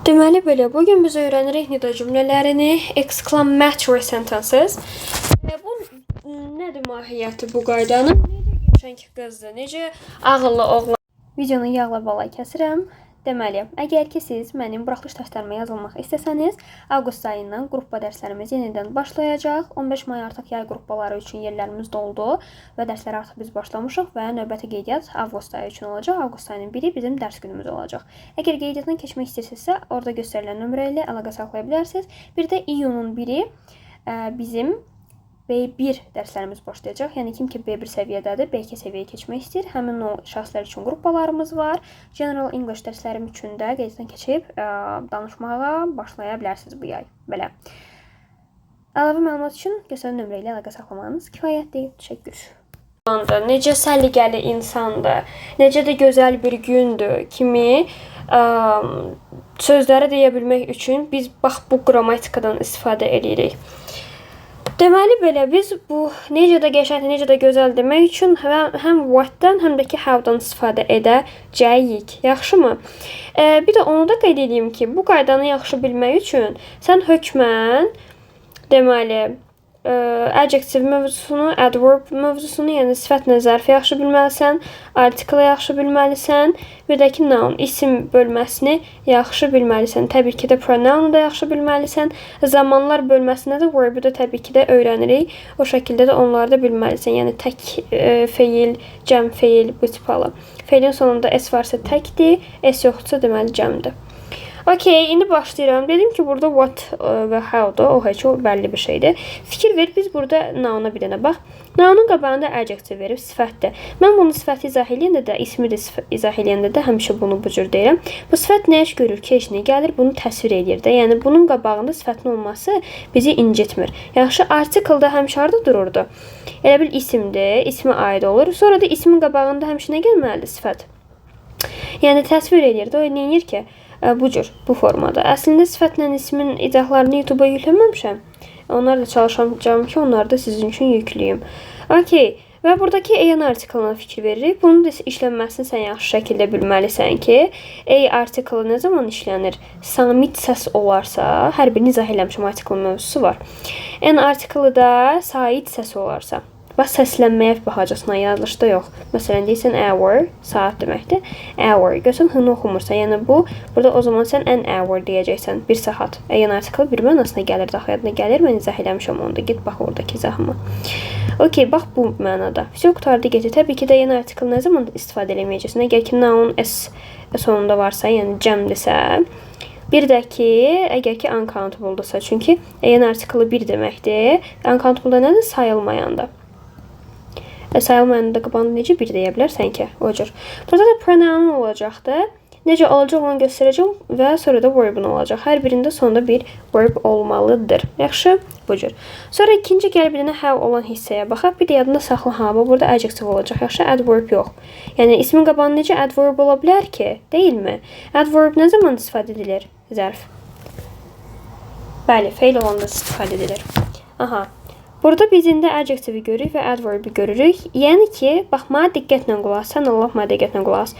Deməli belə, bugün biz öyrənirik nida cümlələrini, exclamatory sentences. Bu nədir mahiyyəti bu qaydanın? Necə qəşəng qızdır, necə ağıllı oğlan. Videonu yağla bala kəsirəm. Deməli, əgər ki siz mənim buraxılış dərslərimə yazılmaq istəsəniz, avqust ayından qruppa dərslərimiz yenidən başlayacaq. 15 may artıq yay qruppaları üçün yerlərimiz doldu və dərslərə artıq biz başlamışıq və növbəti qeydiyyat avqust ayı üçün olacaq. Avqust ayının 1-i bizim dərs günümüz olacaq. Əgər qeydiyyatdan keçmək istəyirsinizsə, orada göstərilən nömrə ilə əlaqə saxlaya bilərsiniz. Bir də iyunun 1-i bizim B1 dərslərimiz başlayacaq. Yəni kim ki B1 səviyyədədir, B2 səviyyəyə keçmək istəyir. Həmin o şəxslər üçün qruppalarımız var. General English dərslərim üçün də qeydiyyatdan keçib danışmağa başlaya bilərsiniz bu yay. Belə. Əlavə məlumat üçün göstərilən nömrə ilə əlaqə saxlamanız kifayətdir. Təşəkkür. Necə səliqəli insandır, necə də gözəl bir gündür kimi sözləri deyə bilmək üçün biz bax bu qrammatikadan istifadə edirik. Deməli belə, biz bu necə də qəşəng, necə də gözəl demək üçün həm what-dan, həm də ki how-dan istifadə edəcəyik. Yaxşımı? Bir də onu da qeyd edeyim ki, bu qaydanı yaxşı bilmək üçün sən hökmən deməli adjective mövzusunu, adverb mövzusunu, yəni sifətlə zərfi yaxşı bilməlisən, artiklı yaxşı bilməlisən, bir də ki noun, isim bölməsini yaxşı bilməlisən. Təbii ki də pronoun da yaxşı bilməlisən. Zamanlar bölməsində də verb-ü də təbii ki də öyrənirik. O şəkildə də onları da bilməlisən. Yəni tək feil, cəm feil, bu tipalı. Feilin sonunda s varsa təkdir, s yoxdursa deməli cəmdir. Okey, indi başlayıram. Dedim ki, burada what və how-da o heç o bəlli bir şeydir. Fikir ver, biz burada noun-a bir dənə bax. Noun-un qabağında adjective verib, sifətdir. Mən bunu sifəti izah eləyəndə də, ismi də izah eləyəndə də həmişə bunu bu cür deyirəm. Bu sifət nə iş görür, keçinə gəlir, bunu təsvir edir də. Yəni, bunun qabağında sifətin olması bizi incitmir. Yaxşı, artikeldə həmişə harada dururdu? Elə bil isimdir, ismə aid olur. Sonra da ismin qabağında həmişə nə gəlməlidir? Sifət. Yəni, təsvir edir də, o neyir ki? Bu cür, bu formada. Əslində sifətlə ismin izahlarını YouTube-a yükləməmişəm. Onlar da çalışacağım ki, onları da sizin üçün yükləyim. Okey. Və buradakı EN artiklına fikir veririk. Bunun da işlənməsini sən yaxşı şəkildə bilməlisən ki, artiklı nə zaman işlənir? Samit səs olarsa, hər birini izah eləmişəm, artiklın mövzusu var. N artiklı da sait səs olarsa. Bax, səslənməyə baxacaqsın, yazılışda yox. Məsələn, deyirsən hour, saat deməkdir. Hour, görsən, hını oxumursa, yəni bu, burada o zaman sən an hour deyəcəksən, bir saat. Yəni, artikl bir mənasına gəlir, daxı yadına gəlir, mən izah eləmişəm onu da, git bax oradakı izahıma. Okey, bax bu mənada. Все, qutardı getir. Təbii ki də yəni artikl nə zaman istifadə eləməyəcəksən? Əgər ki, noun s sonunda varsa, yəni cəmdirsə, bir də ki, əgər ki uncountable-dırsa, çünki yəni artiklı bir deməkdir, uncountable-da nədir? Sayılmayanda. Sayılmayanda qabağında necə bir deyə bilərsən ki? O cür. Burada da pronoun olacaqdır. Necə olacaq onu göstərəcəm və sonra da verb-ün olacaq. Hər birində sonunda bir verb olmalıdır. Yaxşı? Bu cür. Sonra ikinci gəlib bir dənə have olan hissəyə baxaq. Bir də yadında saxla ha, burada adjective olacaq. Yaxşı? Adverb yox. Yəni ismin qabağında necə adverb ola bilər ki? Deyilmi? Adverb nə zaman istifadə edilir? Zərf. Bəli, feil olanda istifadə edilir. Aha. Burada biz indi adjective görürük və adverb görürük. Yəni ki, bax, mənə diqqətlə qulaq as. Sən Allah mənə diqqətlə qulaq as.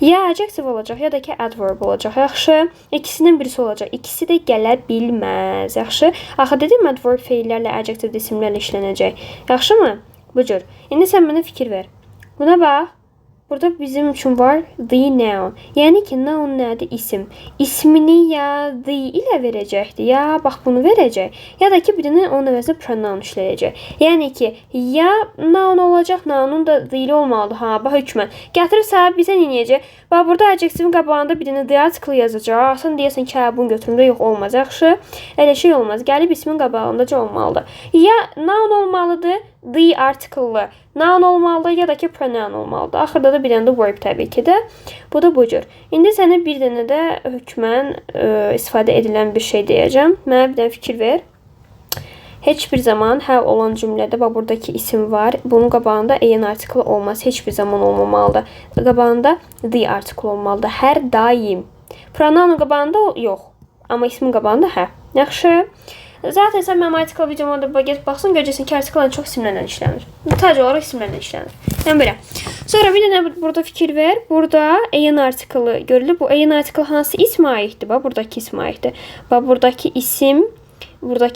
Ya adjective olacaq, ya da ki adverb olacaq. Yaxşı, ikisindən birisi olacaq. İkisi də gələ bilməz. Yaxşı, axı dedim adverb feillərlə, adjective isimlərlə işlənəcək. Yaxşımı? Bu cür. İndi sən mənə fikir ver. Buna bax. Burada bizim üçün var the noun. Yəni ki, noun nədir? İsim. İsmini ya the ilə verəcəkdir, ya bax bunu verəcək, ya da ki, bir dənə onun əvəzinə pronoun işləyəcək. Yəni ki, ya noun olacaq, nounun da the ilə olmalıdır. Ha, bax hökmən. Gətirib sahib bizə neyəcək? Bax, burada adjectivin qabağında bir dənə the article yazacaq. Sən deyəsən ki, hə, bunu götürümdə yox, olmaz. Yaxşı, elə şey olmaz. Gəlib ismin qabağındaca olmalıdır. Ya noun olmalıdır, the article-lı. Noun olmalıdır, ya da ki pronoun olmalıdır. Axırda da bir dənə də verb təbii ki də. Bu da bu cür. İndi sənə bir dənə də hökmən istifadə edilən bir şey deyəcəm. Mənə bir dənə fikir ver. Heç bir zaman have olan cümlədə bax buradakı isim var. Bunun qabağında en artiklı olmaz. Heç bir zaman olmamalıdır. Qabağında the artiklı olmalıdır. Hər daim. Pronounun qabağında yox. Amma ismin qabağında hə. Yaxşı. Zaten sən mənim artikl videoma da get baxsın, görəcəksən ki, artiklların çox isimlərlə işlənir. Sadəcə olaraq isimlərlə işlənir. Yəni belə. Sonra bir dənə burada fikir ver. Burada an artiklı görülür. Bu an artiklı hansı ismə aiddir? Bax, buradakı ismə aiddir. Bax, buradakı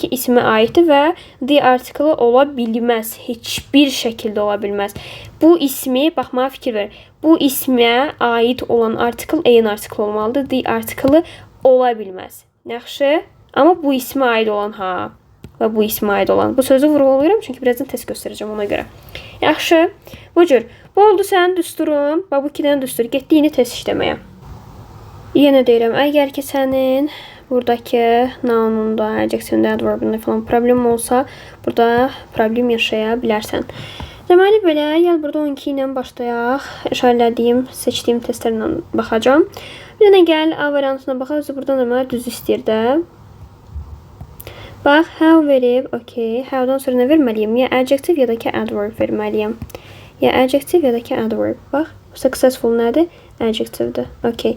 ismə aiddir və the artiklı ola bilməz. Heç bir şəkildə ola bilməz. Bu ismi, baxmağa fikir ver. Bu ismə aid olan artikl an artiklı olmalıdır. The artiklı ola bilməz. Yaxşı? Amma bu ismə aid olan və bu ismə aid olan. Bu sözü vurğulayıram çünki birazdan test göstərəcəm ona görə. Yaxşı? Bu cür. Bu oldu sənin düsturun. Bax, bu 2 dənə düstur. Getdi yeni test işləməyə. Yenə deyirəm, əgər ki sənin buradakı noununda, adjectivində, adverbində falan problem olsa, burada problem yaşaya bilərsən. Deməli belə, gəl burada 12 ilə başlayaq. İşarələdiyim, seçdiyim testlərlə baxacağam. Bir dənə gəl A variantına baxaq. Buradan deməli düz istəyir də. Bax, how verib, okey. How'dan sonra nə verməliyim? Ya adjective ya da ki adverb verməliyim. Ya adjective ya da ki adverb. Bax, successful nədir? Adjectivedir. Okey.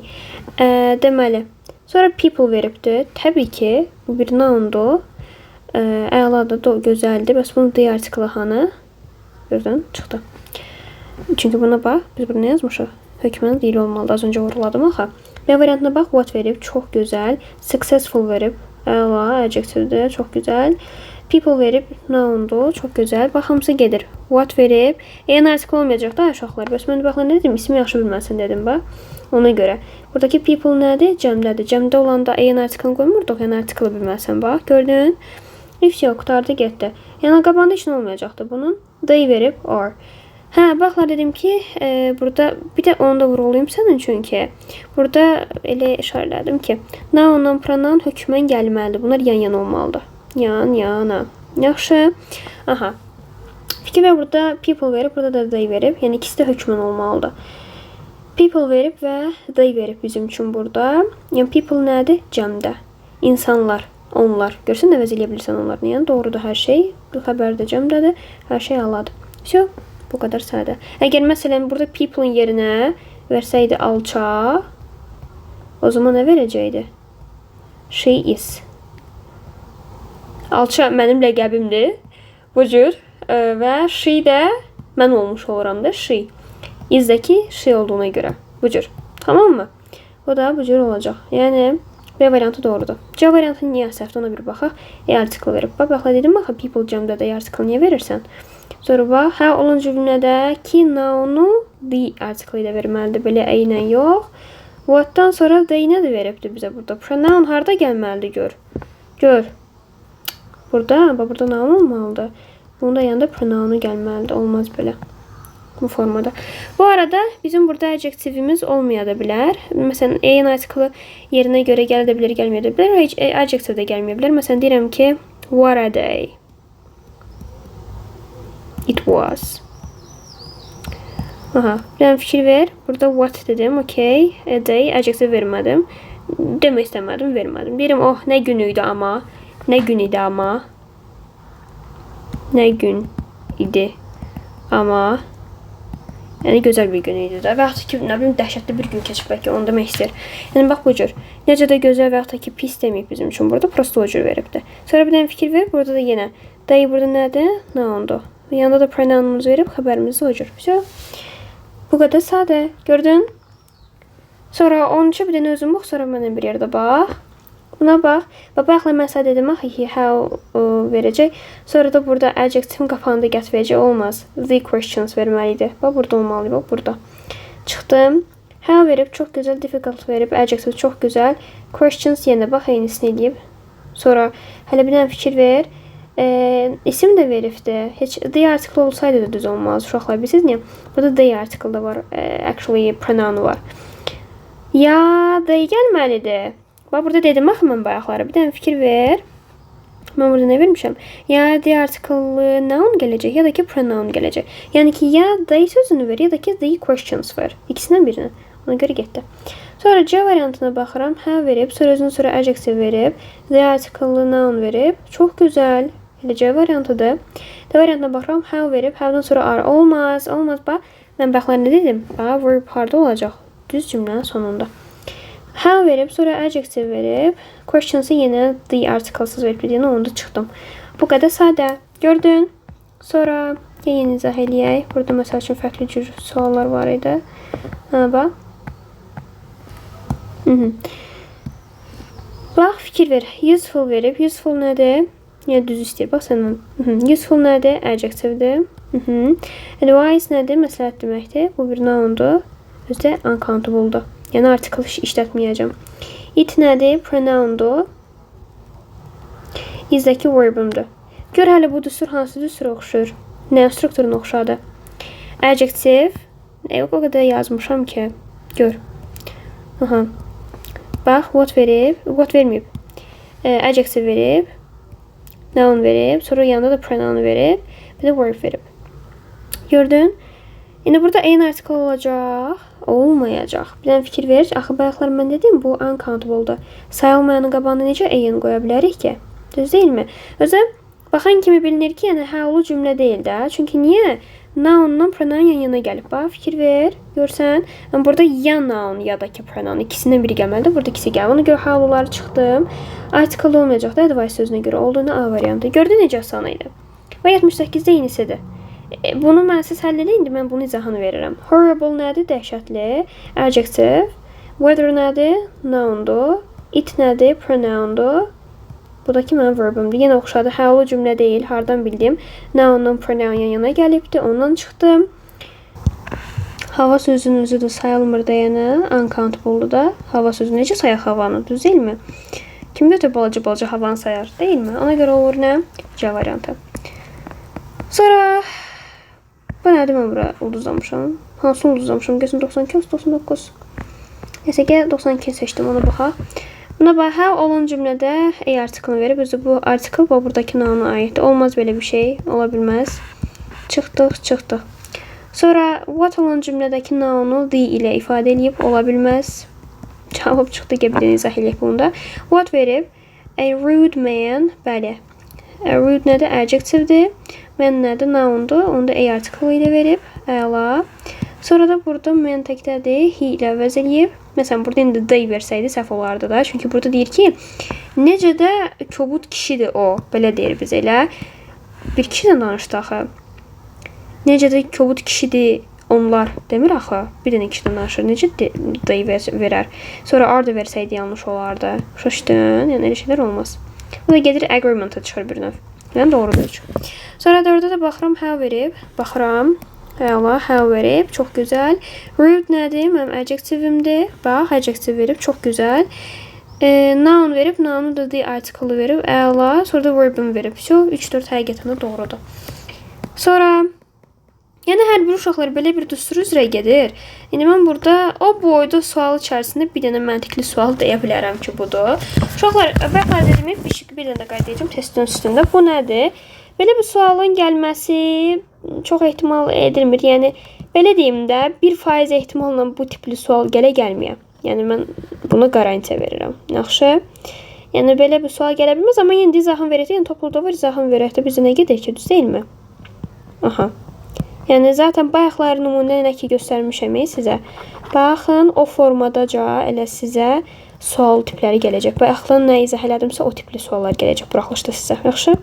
Deməli, sonra people veribdir. Təbii ki, bu bir noundur. Əladır, gözəldir. Bəs bunun the artiklı hanı? Gördün, çıxdı. Çünki buna bax, biz burada nə yazmışıq? Hökmən deyil olmalıdır. Az öncə vuruladım axı. B variantına bax, what verib, çox gözəl. Successful verib, əla, adjectivedir, çox gözəl. People verib, noundur, çox gözəl. Bax, hamısı gedir. What verib, an artikl olmayacaq da uşaqlar. Bəs mən baxın, nə dedim? İsmi yaxşı bilməlisən dedim, bax. Ona görə. Buradakı people nədir? Cəmdədir. Cəmdə olanda an artiklını qoymurduq, an artiklı bilməlisən, bax. Gördün? If yox, qutardı, getdi. Yəni, qabanda heç nə olmayacaqdı bunun. They verib, or. Hə, baxla dedim ki, burada bir də onu da vurğulayım sənin çünki. Burada elə işarələdim ki, noundan pronoun hökmən gəlməlidir. Bunlar yan-yana olmalıdır. Yan-yana. Yaxşı. Aha. Fikir ver, burada people verib, burada da they verib. Yəni ikisi də hökmən olmalıdır. People verib və they verib bizim üçün burada. Yəni people nədir? Cəmdə. İnsanlar, onlar. Görsən nə vəz eləyə bilirsən onlarla. Yəni doğrudur hər şey. Bu xəbər də cəmdədir. Hər şey aladır. Всё. Bu kadar sadə. Əgər məsələn burada people'ın yerinə versəydi alça, o zaman nə verəcəkdi? She is. Alça mənim ləqəbimdir. Bu cür. Və she də mən olmuş oluram da she. Is-dəki she olduğuna görə. Bu cür. Tamam mı? O da bu cür olacaq. Yəni B variantı doğrudur. C variantı niyə səhvdir ona bir baxaq. Artikl verib. Baxla dedim axı people cəmdədə artikl niyə verirsən? Sonra bax, hə olan cümlədə ki nounu the artiklı ilə verməlidir. Belə ilə yox. What'dan sonra they nə də veribdir bizə burada. Pronoun harda gəlməlidir gör. Gör. Burada, bax burada noun olmalıdır. Bunun da yanında pronounu gəlməlidir. Olmaz belə. Bu formada. Bu arada bizim burada adjektivimiz olmaya da bilər. Məsələn, an artiklı yerinə görə gələ də bilər, gəlməyə də bilər. Heç adjektiv də gəlməyə bilər. Məsələn, deyirəm ki, what are they? It was. Aha, bir fikir ver. Burada what dedim, okey. Day, adjective vermədim. Demək istəmədim, vermədim. Deyirəm, oh, nə gün idi amma. Nə gün idi amma. Nə gün idi amma. Yəni, gözəl bir gün idi də. Və yaxud ki, nə bilim, dəhşətli bir gün keçib bəlkə, onu demək istəyir. Yəni, bax bu cür. Necə də gözəl və yaxud ki, pis deməyib bizim üçün. Burada prosto o cür veribdir. Sonra bir dənə fikir ver. Burada da yenə. Day burada nədir? Noundur. Yanında da pronounumuzu verib xəbərimizi o cür. Bu qədər sadə. Gördün? Sonra 13-ə bir dənə özün bax, sonra mənə bir yerdə bax. Buna bax. Baxla mən sənə dedim, axı, how verəcək. Sonra da burada adjectivin qapağında gətirəcək. Olmaz. The questions verməlidir. Bax, burada olmalı. Bax, burada. Çıxdım. How verib, çox gözəl. Difficult verib. Adjective çox gözəl. Questions yenə bax, eynisini eləyib. Sonra hələ bir dənə fikir ver. İsim də veribdir. Heç the artikl olsaydı da düz olmaz. Uşaqlar bilirsiniz niyə? Burada the artikl da var. Actually pronoun var. Ya they gəlməlidir. Bax burada dedim axı mən bayaqları. Bir dənə fikir ver. Mən burada nə vermişəm? Ya the artikl noun gələcək ya da ki pronoun gələcək. Yəni ki ya they sözünü ver ya da ki the questions ver. İkisindən birini. Ona görə getdi. Sonra C variantına baxıram. Hə verib, sonra özünün sonra adjective verib, the artikl noun verib. Çox gözəl. Elə C variantıdır. D variantına baxıram. How verib, how'dan sonra are. Olmaz, olmaz. Bax, mən baxlar nə dedim? Bax, verb harda olacaq? Düz cümlənin sonunda. How verib, sonra adjective verib. Questions'ı yenə the artiklsız verib. Yəni onda çıxdım. Bu qədər sadə. Gördün? Sonra Yeni izah eləyək. Burada məsəl üçün fərqli cür suallar var idi. Bax. Bax, fikir ver. Useful verib. Useful nədir? Yəni düz istəyir. Bax səndən. Useful nədir? Adjectivedir. Advice nədir? Məsləhət deməkdir. Bu bir noundur. Özdə uncountable'dur. Yəni article işlətməyəcəm. It nədir? Pronoundur. Izdəki verbumdur. Gör hələ bu düstur hansı düstura oxşur? Nə strukturuna oxşadı? Adjective. O qədər yazmışam ki. Gör. Bax, what verib. What verməyib. Adjective verib. Noun verib. Sonra yanında da pronoun verib. Bir də verb verib. Gördün? İndi burada eyni article olacaq. Olmayacaq. Bir dənə fikir ver. Axı bayaqlar mən dedim, bu uncountable'dır. Sayılmayanın qabağına necə eyni qoya bilərik ki? Düz deyilmi? Özə baxan kimi bilinir ki, yəni həulu cümlə deyil də. Çünki niyə? Noundan pronoun yan-yana gəlib. Bax, fikir ver. Görsən, burada ya noun, ya da ki pronoun. İkisindən biri gəlməlidir. Burada ikisi gəlir. Ona görə həluları çıxdım. Article olmayacaq da advice sözünə görə olduğunu A variantı. Gördün necə asan idi. Və 78-də yenisidir. Bunu mən siz həll edin, indi mən bunun izahını verirəm. Horrible nədir? Dəhşətli. Adjective. Weather nədir? Noundur. It nədir? Pronoundur. Buradakı mənim verbumdur. Yenə oxşadı. Həulu cümlə deyil. Hardan bildim? Noundan pronoun yan-yana gəlibdi. Ondan çıxdım. Hava sözünün özü də sayılmır da, yəni uncountable'dur da. Hava sözü necə sayaq havanı? Düz deyilmi? Kim götür balaca havanı sayar? Deyilmi? Ona görə olur nə? C variantı. Sonra bu nədir, mən bura ulduzlamışam? Hansı ulduzlamışam? Görsün 92, 99. Nəsə gəl 92 seçdim, ona baxaq. Buna bax, hə olan cümlədə A article verib. Özü bu article buradakı nouna aiddir. Olmaz belə bir şey. Ola bilməz. Çıxdıq. Sonra what olan cümlədəki nounu the ilə ifadə edib. Ola bilməz. Cavab çıxdı. Gəlin izah eləyək bunu da. What verib? A rude man. Bəli. A rude nədir? Adjectivedir. Man nədir? Noundur. Onu da A article ilə verib. Əla. Sonra da burada man təkdədir. He ilə əvəz eləyib. Məsələn, burada indi day versəydi səhv olardı da. Çünki burada deyir ki, necə də kobud kişidir o. Belə deyir biz elə. Bir kişidən danışdı axı. Necə də kobud kişidir onlar demir axı. Bir dənə kişidən danışır. Necə day verər. Sonra are da versəydi yanlış olardı. Şaşdın. Yəni elə şeylər olmaz. Bu da gedir agreement'a çıxır bir növ. Yəni doğrudur. Sonra da orada da baxıram, hə verib. Baxıram. Əla, hə verib. Çox gözəl. Rude nədir? Mənim adjectivimdir. Bax, adjective verib. Çox gözəl. Noun verib. Nounu da the article verib. Əla. Sonra da verbum verib. 3-4 həqiqətən də doğrudur. Sonra yəni hər bir uşaqlar belə bir düstur üzrə gedir. İndi mən burada o boyda sual içərisində bir dənə məntiqli sual deyə bilərəm ki, budur. Uşaqlar, bəxər dedim, bir dənə də qaydayacağım testin üstündə. Bu nədir? Belə bir sualın gəlməsi çox ehtimal edilmir. Yəni, belə deyim də, 1% ehtimalla bu tipli sual gəlməyə. Yəni, mən buna qarantiya verirəm. Yaxşı. Yəni, belə bir sual gələ bilməz, amma yenə izahını verəkdə, yəni topluda var, izahını verəkdə bizə nə gedək ki, düz deyilmi? Aha. Yəni, zaten bayaqlar nümunə nə ki göstərmişəm sizə. Baxın, o formadaca elə sizə sual tipləri gələcək. Bayaqlar nə izah elədimsə, o tipli suallar gələcək buraxılışda sizə. Yaxşı.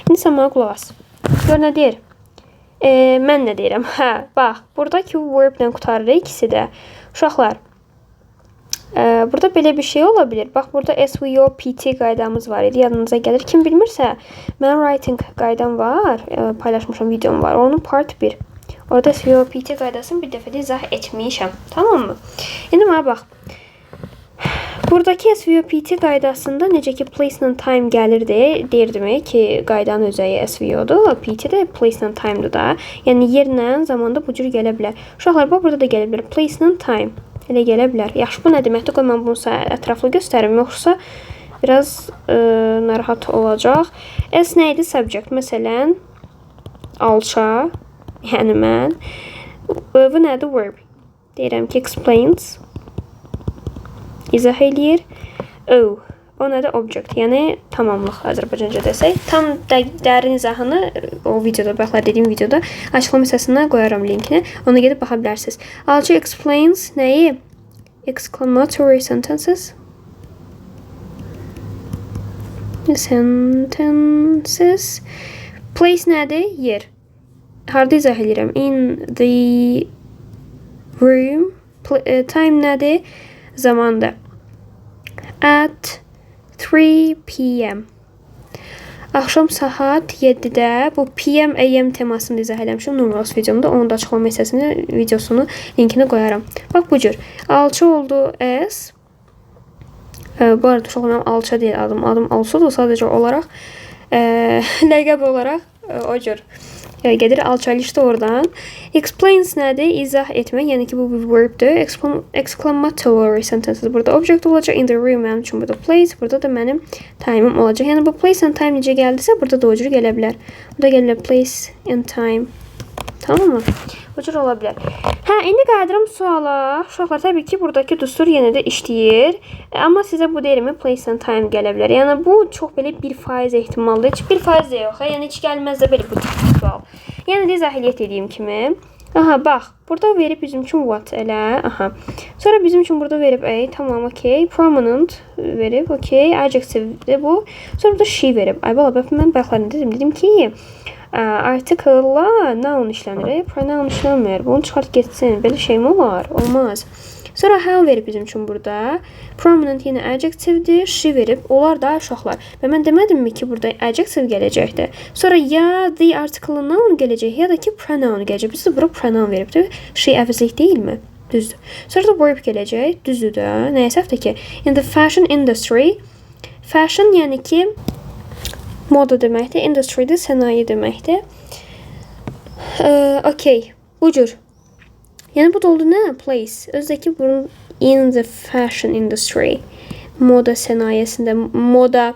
İndi sən mənə qulaq as. Gör nə deyir? Mən nə deyirəm? Hə, bax, buradakı verblə qutarır ikisi də. Uşaqlar, burada belə bir şey ola bilir. Bax, burada SVO, PT qaydamız var idi. Yadınıza gəlir. Kim bilmirsə, mənim writing qaydam var. Paylaşmışam, videom var. Onun part 1. Orada SVO, PT qaydasını bir dəfə də izah etmişəm. Tamam mı? İndi mənə bax. Buradakı SVO-PT qaydasında necə ki place and time gəlirdi, deyirdim ki, qaydanın özəyi SVO-dur, PT də place and time-dur da. Yəni yerlə, zamanda bu cür gələ bilər. Uşaqlar, bax, burada da gələ bilər. Place and time. Elə gələ bilər. Yaxşı, bu nə deməkdir? Qoy mən bunu ətraflı göstərim. Yoxsa biraz narahat olacaq. S nə idi? Subject. Məsələn, alça, yəni mən. Bu nədir? Verb. Deyirəm ki, explains. İzah eləyir. O nədir? Object. Yəni, tamamlıq Azərbaycanca desək. Tam dərin izahını o videoda, baxlar dediyim videoda açıqlama hissəsindən qoyaram linkini. Ona gedib baxa bilərsiniz. Alçı explains nəyi? Exclamatory sentences. Sentences. Place nədir? Yer. harda izah edirəm? In the room. Time nədir? Zamandır. At 3 p.m. Axşam saat 7-də bu PM AM temasını izah eləmişəm numerals videomda. Onun da açıqlama hissəsində videosunu linkini qoyaram. Bax bu cür. Alça oldu S. Bu arada uşaq mənim alça deyil adım. Adım Alsudur sadəcə olaraq ləqəb olaraq o cür gedir. Alçalışdı oradan. Explains nədir? İzah etmək. Yəni ki bu bir verbdir. Exclamatory sentences. Burada object olacaq. In the room mənim üçün burada place. Burada da mənim time'ım olacaq. Yəni bu place and time necə gəldisə burada da o cür gələ bilər. Burada gələ bilər place and time. Tamam mı? O cür ola bilər. Hə, indi qayıdıram suala. Uşaqlar, təbii ki, buradakı düstur yenə də işləyir. Amma sizə bu deyirmi? Place and time gələ bilər. Yəni bu çox belə 1% ehtimaldır. Heç 1% də yox. Yəni heç gəlməz də belə bu tip sual. Yəni də izahiliyyət edeyim kimi. Aha, bax. Burada verib bizim üçün what elə. Aha. Sonra bizim üçün burada verib a. Tamam, okey. Prominent verib, okey. Adjective'dir bu. Sonra burada she verib. Ay bala, mən bayaqlarında dedim ki, article-la noun işlənir. Pronoun işlənmir. Bunu çıxart getsin. Belə şey mi olar? Olmaz. Sonra how verib bizim üçün burada. Prominent yenə adjectivedir. She verib. Onlar da uşaqlar. Və mən demədimmi ki, burada adjective gələcəkdir. Sonra ya the article noun gələcək, ya da ki pronoun gələcək. Bizdə bura pronoun veribdir. She əvəzlik deyilmi? Düzdür. Sonra da verb gələcək. Düzdür də. Nəyəsə həftə ki, in the fashion industry. Fashion yəni ki moda deməkdir. Industry də sənaye deməkdir. Okey. Bu cür. Yəni bu da oldu nə? Place. Özdəki bunun in the fashion industry. Moda sənayesində, moda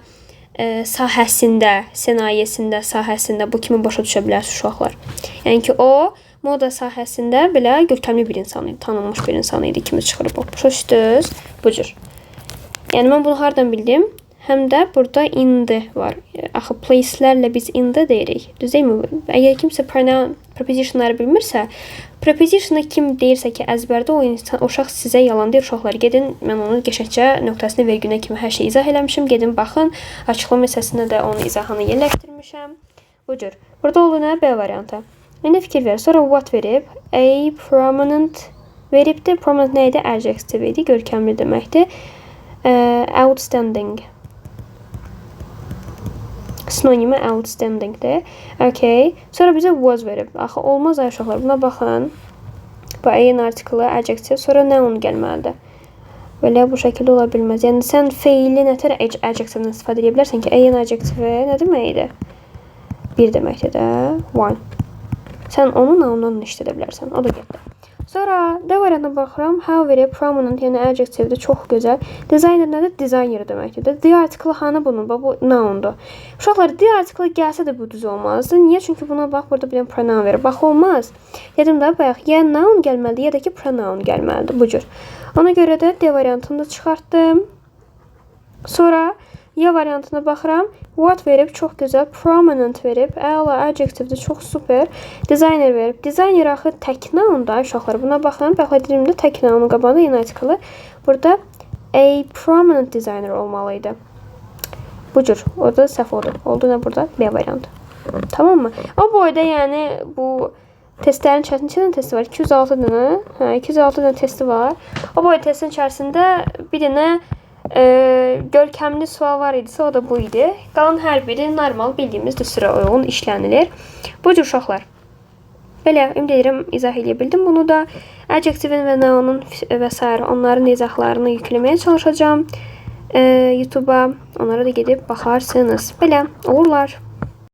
sahəsində, sahəsində bu kimi başa düşə bilərsiniz uşaqlar. Yəni ki o moda sahəsində belə görkəmli bir insan idi, tanınmış bir insan idi kimi çıxırıb. Başa düşdünüz? Bu cür. Yəni mən bunu hardan bildim? Həm də burada in the var. Axı placelərlə biz in the deyirik. Düz deyilmi? Əgər kimsə prepositionları bilmirsə, prepositiona kim deyirsə ki, əzbərdə o insan, o şəxs sizə yalan deyir, uşaqlar. Gedin, mən onu qəşəngcə nöqtəsini vergünə kimi hər şey izah eləmişəm. Gedin, baxın. Açıqlama hissəsində də onun izahını yerləşdirmişəm. Bu cür. Burada oldu nə? B variantı. İndi fikir ver. Sonra what verib? A prominent veribdir. Prominent nə idi? Adjective idi. Görkəmli deməkdir. Outstanding. Sinonimi outstandingdir. Okay. Sonra bizə was verib. Axı olmaz ay uşaqlar. Buna baxın. Bu a-ın artiklı, adjective, sonra noun gəlməlidir. Belə bu şəkildə ola bilməz. Yəni sən feili nətər adjectivedən istifadə edə bilərsən ki, a-ın adjective nə deməkdir? Bir deməkdir də. One. Sən onu noundan işlədə bilərsən. O da getdi. Sonra D variantına baxıram. How verib prominent, yəni adjectivedir. Çox gözəl. Designer nədir? Designer deməkdir. The article hanı bunun? Bu noundur. Uşaqlar, the article gəlsə də bu düz olmazdı. Niyə? Çünki buna bax, burada bir pronoun verir. Bax, olmaz. Dedim də bayaq, ya noun gəlməlidir, ya da ki pronoun gəlməlidir. Bu cür. Ona görə də D variantını da çıxartdım. Sonra ya variantına baxıram. What verib, çox gözəl. Prominent verib. Əla, adjectivedir, çox super. Designer verib. Designer axı tək noundur uşaqlar. Buna baxın. Baxın dilimdə tək nounun qabağında yeni artiklı. Burada a prominent designer olmalıydı. Bu cür. Orada səhv oldu. Oldu nə burada? B variantı. Tamam mı? O boyda yəni bu testlərin içərisində neçə dənə testi var? 206 dənə. Hə, 206 dənə testi var. O boyda testin içərisində bir dənə görkəmli sual var idisə, o da bu idi. Qalan hər biri normal bildiyimiz düstura uyğun işlənilir. Bu cür uşaqlar. Belə, ümid edirəm izah edə bildim bunu da. Adjectivin və nounun və s. onların izahlarını yükləməyə çalışacağım YouTube'a. Onlara da gedib baxarsınız. Belə, olurlar.